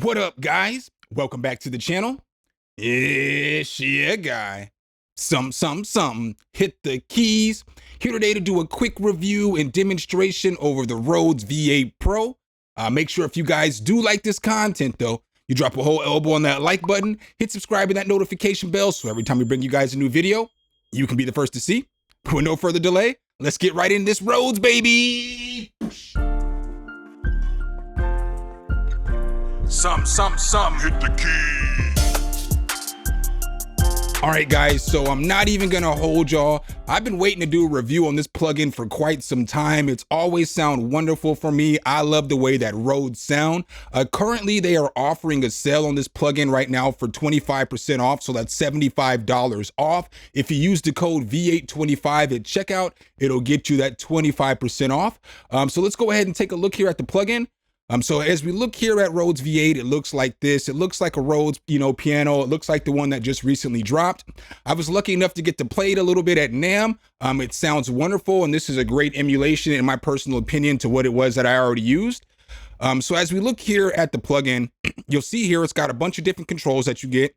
What up, guys? Welcome back to the channel. It's your guy. Hit the keys. Here today to do a quick review and demonstration over the Rhodes V8 Pro. Make sure if you guys do like this content though, you drop a whole elbow on that like button, hit subscribe and that notification bell so every time we bring you guys a new video, you can be the first to see. But with no further delay, let's get right in this Rhodes, baby. Hit the key. All right, guys, so I'm not even gonna hold y'all. I've been waiting to do a review on this plugin for quite some time. It's always sound wonderful for me. I love the way that Rhodes sound. Currently, they are offering a sale on this plugin right now for 25% off, so that's $75 off. If you use the code V825 at checkout, it'll get you that 25% off. So let's go ahead and take a look here at the plugin. So as we look here at Rhodes V8, it looks like this. It looks like a Rhodes, piano. It looks like the one that just recently dropped. I was lucky enough to get to play it a little bit at NAMM. It sounds wonderful, and this is a great emulation, in my personal opinion, to what it was that I already used. So as we look here at the plugin, you'll see here it's got a bunch of different controls that you get.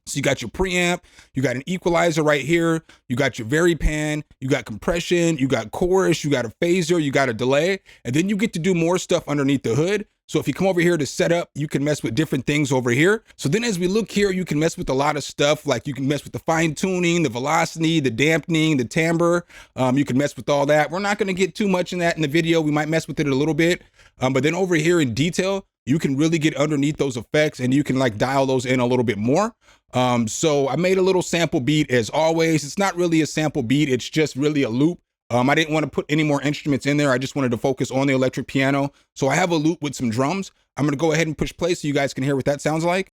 So you got your preamp, you got an equalizer right here, you got your VariPan, you got compression, you got chorus, you got a phaser, you got a delay, and then you get to do more stuff underneath the hood. So if you come over here to setup, you can mess with different things over here. So then as we look here, you can mess with a lot of stuff, like you can mess with the fine tuning, the velocity, the dampening, the timbre. You can mess with all that. We're not gonna get too much in that in the video. We might mess with it a little bit, but then over here in detail, you can really get underneath those effects and you can like dial those in a little bit more. So I made a little sample beat as always. It's not really a sample beat. It's just really a loop. I didn't want to put any more instruments in there. I just wanted to focus on the electric piano. So I have a loop with some drums. I'm going to go ahead and push play so you guys can hear what that sounds like.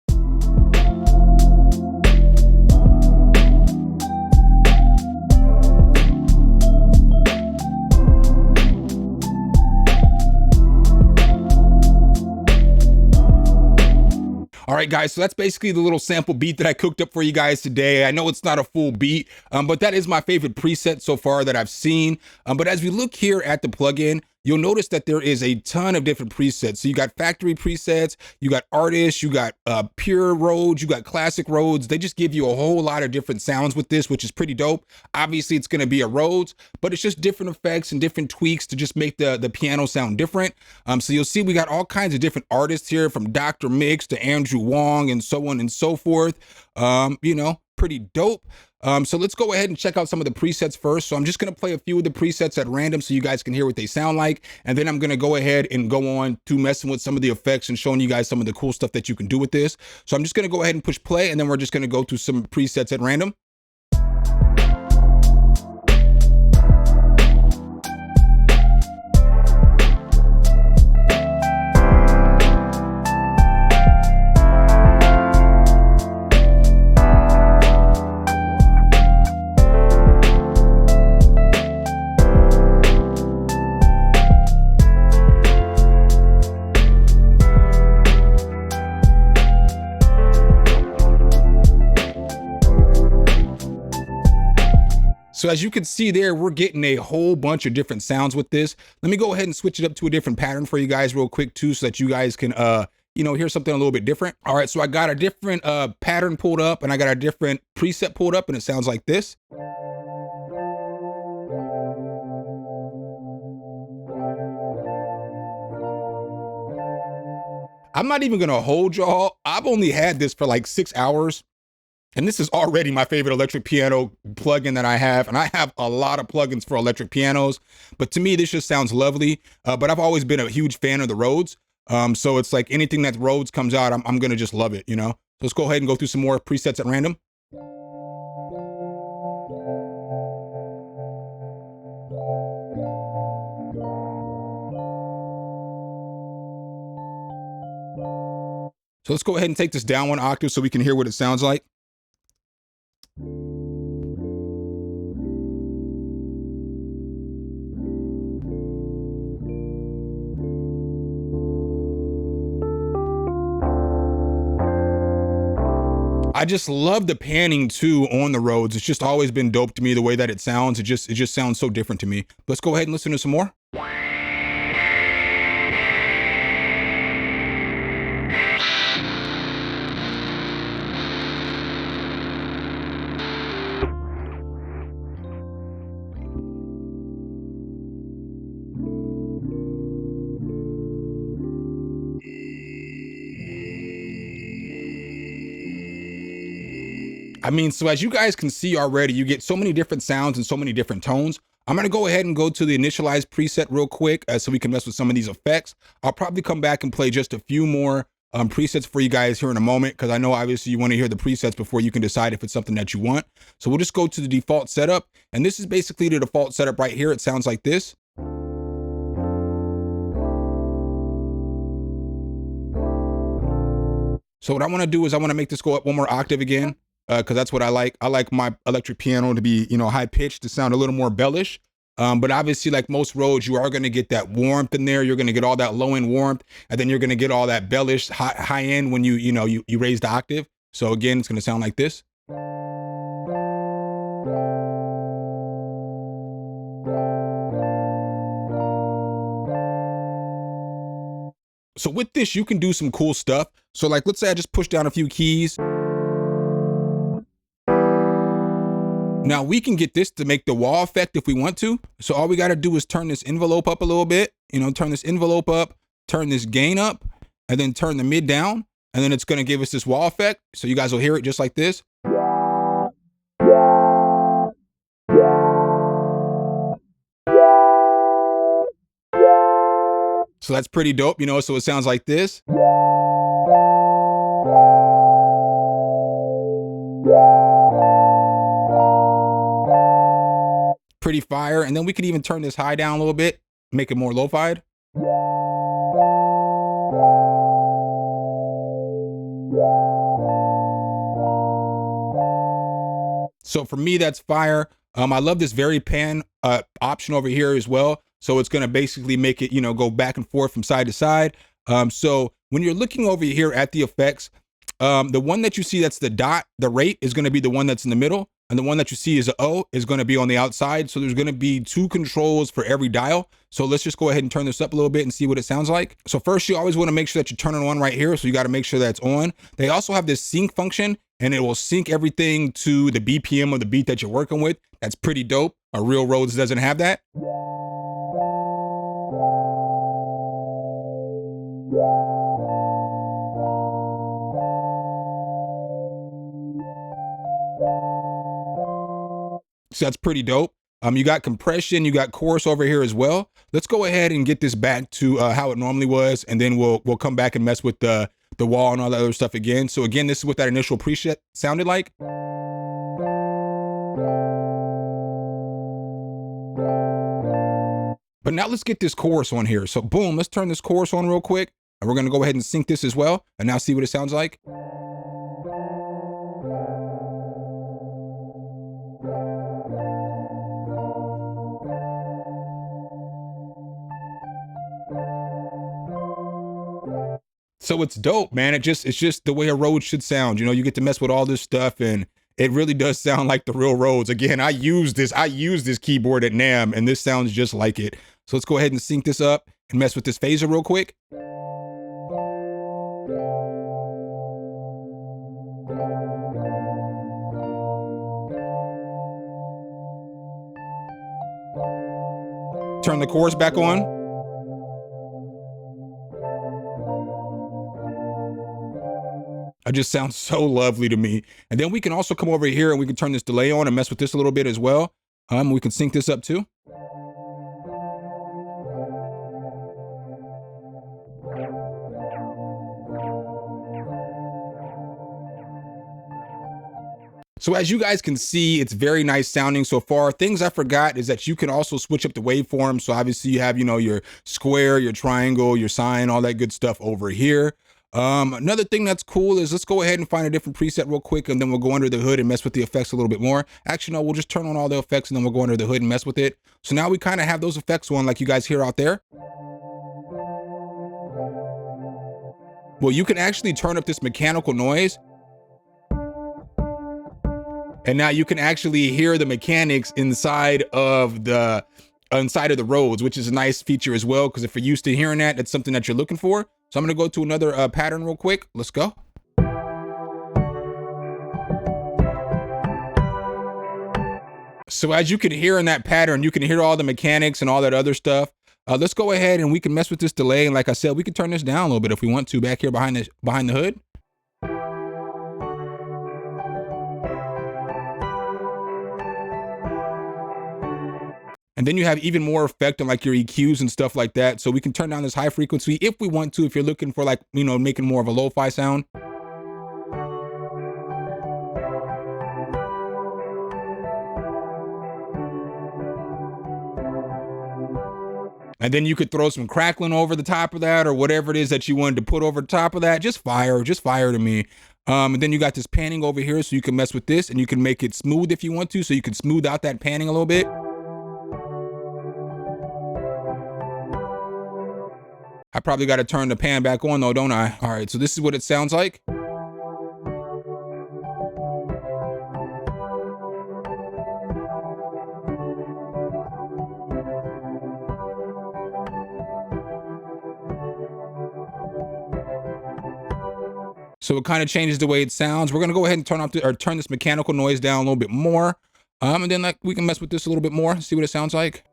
All right, guys, so that's basically the little sample beat that I cooked up for you guys today. I know it's not a full beat, but that is my favorite preset so far that I've seen. But as we look here at the plugin, you'll notice that there is a ton of different presets. So you got factory presets, you got artists, you got pure Rhodes, you got classic Rhodes. They just give you a whole lot of different sounds with this, which is pretty dope. Obviously, it's gonna be a Rhodes, but it's just different effects and different tweaks to just make the piano sound different. So you'll see we got all kinds of different artists here, from Dr. Mix to Andrew Wong and so on and so forth. Pretty dope. So let's go ahead and check out some of the presets first. So I'm just going to play a few of the presets at random so you guys can hear what they sound like. And then I'm going to go ahead and go on to messing with some of the effects and showing you guys some of the cool stuff that you can do with this. So I'm just going to go ahead and push play, and then we're just going to go through some presets at random. So as you can see there, we're getting a whole bunch of different sounds with this. Let me go ahead and switch it up to a different pattern for you guys real quick too, so that you guys can, hear something a little bit different. All right, so I got a different pattern pulled up and I got a different preset pulled up, and it sounds like this. I'm not even gonna hold y'all. I've only had this for like 6 hours. And this is already my favorite electric piano plugin that I have. And I have a lot of plugins for electric pianos, but to me, this just sounds lovely. But I've always been a huge fan of the Rhodes. So it's like anything that Rhodes comes out, I'm gonna just love it, So let's go ahead and go through some more presets at random. So let's go ahead and take this down one octave so we can hear what it sounds like. I just love the panning too on the Rhodes. It's just always been dope to me, the way that it sounds. It just sounds so different to me. Let's go ahead and listen to some more. I mean, so as you guys can see already, you get so many different sounds and so many different tones. I'm gonna go ahead and go to the initialize preset real quick so we can mess with some of these effects. I'll probably come back and play just a few more presets for you guys here in a moment, because I know obviously you want to hear the presets before you can decide if it's something that you want. So we'll just go to the default setup, and this is basically the default setup right here. It sounds like this. So what I want to do is I want to make this go up one more octave again, because that's what I like. I like my electric piano to be, high pitched, to sound a little more bellish. But obviously, like most Rhodes, you are going to get that warmth in there. You're going to get all that low end warmth, and then you're going to get all that bellish high end when you raise the octave. So again, it's going to sound like this. So with this, you can do some cool stuff. So like, let's say I just push down a few keys. Now we can get this to make the wah effect if we want to. So all we got to do is turn this envelope up a little bit, turn this envelope up, turn this gain up, and then turn the mid down. And then it's going to give us this wah effect. So you guys will hear it just like this. So that's pretty dope, so it sounds like this. Pretty fire. And then we could even turn this high down a little bit, make it more lo-fied. So for me, that's fire. I love this very pan option over here as well. So it's going to basically make it, go back and forth from side to side. So when you're looking over here at the effects, the one that you see that's the dot, the rate, is going to be the one that's in the middle. And the one that you see is a O is going to be on the outside. So there's going to be 2 controls for every dial. So let's just go ahead and turn this up a little bit and see what it sounds like. So first, you always want to make sure that you turn it on right here. So you got to make sure that's on. They also have this sync function, and it will sync everything to the BPM of the beat that you're working with. That's pretty dope. A real Rhodes doesn't have that. So that's pretty dope. You got compression, you got chorus over here as well. Let's go ahead and get this back to how it normally was, and then we'll come back and mess with the wall and all that other stuff again. So again, this is what that initial preset sounded like. But now let's get this chorus on here. So boom, let's turn this chorus on real quick, and we're gonna go ahead and sync this as well, and now see what it sounds like. So it's dope, man. It's just the way a Rhodes should sound. You get to mess with all this stuff, and it really does sound like the real Rhodes. Again, I use this keyboard at NAMM, and this sounds just like it. So let's go ahead and sync this up and mess with this phaser real quick. Turn the chorus back on. It just sounds so lovely to me. And then we can also come over here and we can turn this delay on and mess with this a little bit as well. We can sync this up too. So as you guys can see, it's very nice sounding so far. Things I forgot is that you can also switch up the waveform. So obviously you have, your square, your triangle, your sine, all that good stuff over here. Another thing that's cool is let's go ahead and find a different preset real quick, and then we'll go under the hood and mess with the effects a little bit more. Actually, no, we'll just turn on all the effects and then we'll go under the hood and mess with it. So now we kind of have those effects on like you guys hear out there. Well, you can actually turn up this mechanical noise. And now you can actually hear the mechanics inside of the Rhodes, which is a nice feature as well, because if you're used to hearing that, it's something that you're looking for. So I'm going to go to another pattern real quick. Let's go. So as you can hear in that pattern, you can hear all the mechanics and all that other stuff. Let's go ahead and we can mess with this delay. And like I said, we can turn this down a little bit if we want to back here behind the hood. And then you have even more effect on like your EQs and stuff like that. So we can turn down this high frequency if we want to, if you're looking for like, you know, making more of a lo-fi sound. And then you could throw some crackling over the top of that or whatever it is that you wanted to put over the top of that. Just fire to me. And then you got this panning over here, so you can mess with this and you can make it smooth if you want to. So you can smooth out that panning a little bit. I probably got to turn the pan back on though, don't I? All right, so this is what it sounds like. So it kind of changes the way it sounds. We're gonna go ahead and turn this mechanical noise down a little bit more. And then like we can mess with this a little bit more, see what it sounds like.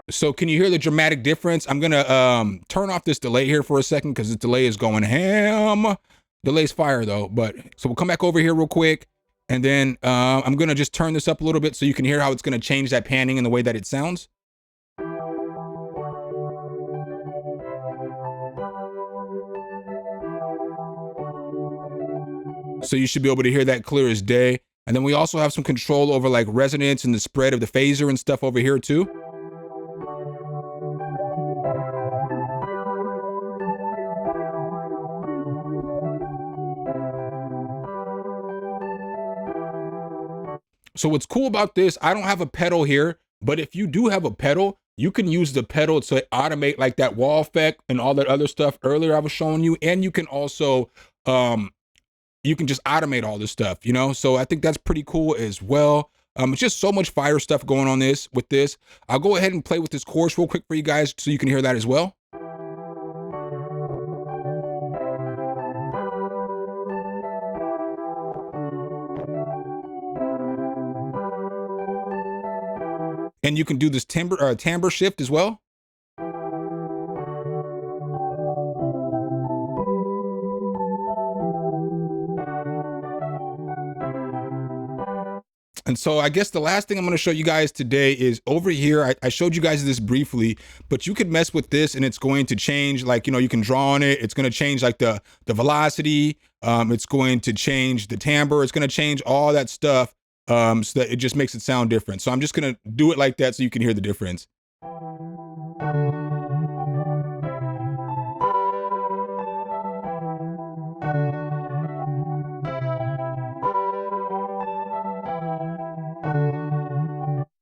So can you hear the dramatic difference? I'm gonna turn off this delay here for a second because this delay is going ham. Delay's fire though, but so we'll come back over here real quick. And then I'm gonna just turn this up a little bit so you can hear how it's gonna change that panning and the way that it sounds. So you should be able to hear that clear as day. And then we also have some control over like resonance and the spread of the phaser and stuff over here too. So what's cool about this, I don't have a pedal here, but if you do have a pedal, you can use the pedal to automate like that wall effect and all that other stuff earlier I was showing you. And you can also, you can just automate all this stuff, you know? So I think that's pretty cool as well. It's just so much fire stuff going on with this. I'll go ahead and play with this chorus real quick for you guys so you can hear that as well. And you can do this timbre shift as well. And so I guess the last thing I'm going to show you guys today is over here. I showed you guys this briefly, but you could mess with this and it's going to change, like, you know, you can draw on it. It's going to change like the velocity. It's going to change the timbre. It's going to change all that stuff so that it just makes it sound different. So I'm just going to do it like that so you can hear the difference.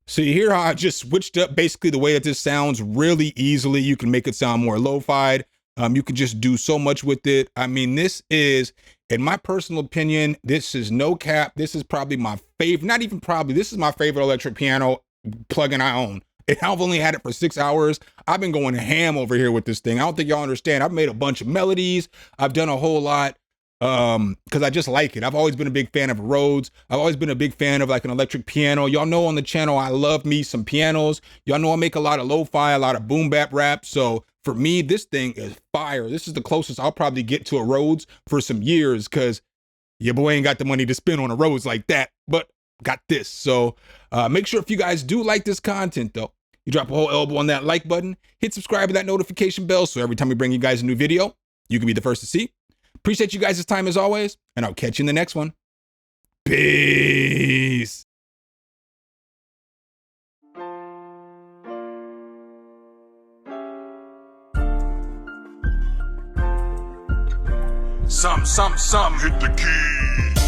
So you hear how I just switched up basically the way that this sounds really easily. You can make it sound more lo-fied. You can just do so much with it. I mean, this is, in my personal opinion, this is no cap. This is probably my favorite, not even probably, this is my favorite electric piano plugin I own. I've only had it for 6 hours. I've been going ham over here with this thing. I don't think y'all understand. I've made a bunch of melodies. I've done a whole lot. Because I just like it. I've always been a big fan of Rhodes. I've always been a big fan of like an electric piano. Y'all know on the channel I love me some pianos. Y'all know I make a lot of lo-fi, a lot of boom bap rap. So for me, this thing is fire. This is the closest I'll probably get to a Rhodes for some years because your boy ain't got the money to spend on a Rhodes like that, but got this. So make sure if you guys do like this content though, you drop a whole elbow on that like button, hit subscribe and that notification bell so every time we bring you guys a new video, you can be the first to see. Appreciate you guys' time as always, and I'll catch you in the next one. Peace. Some, hit the key.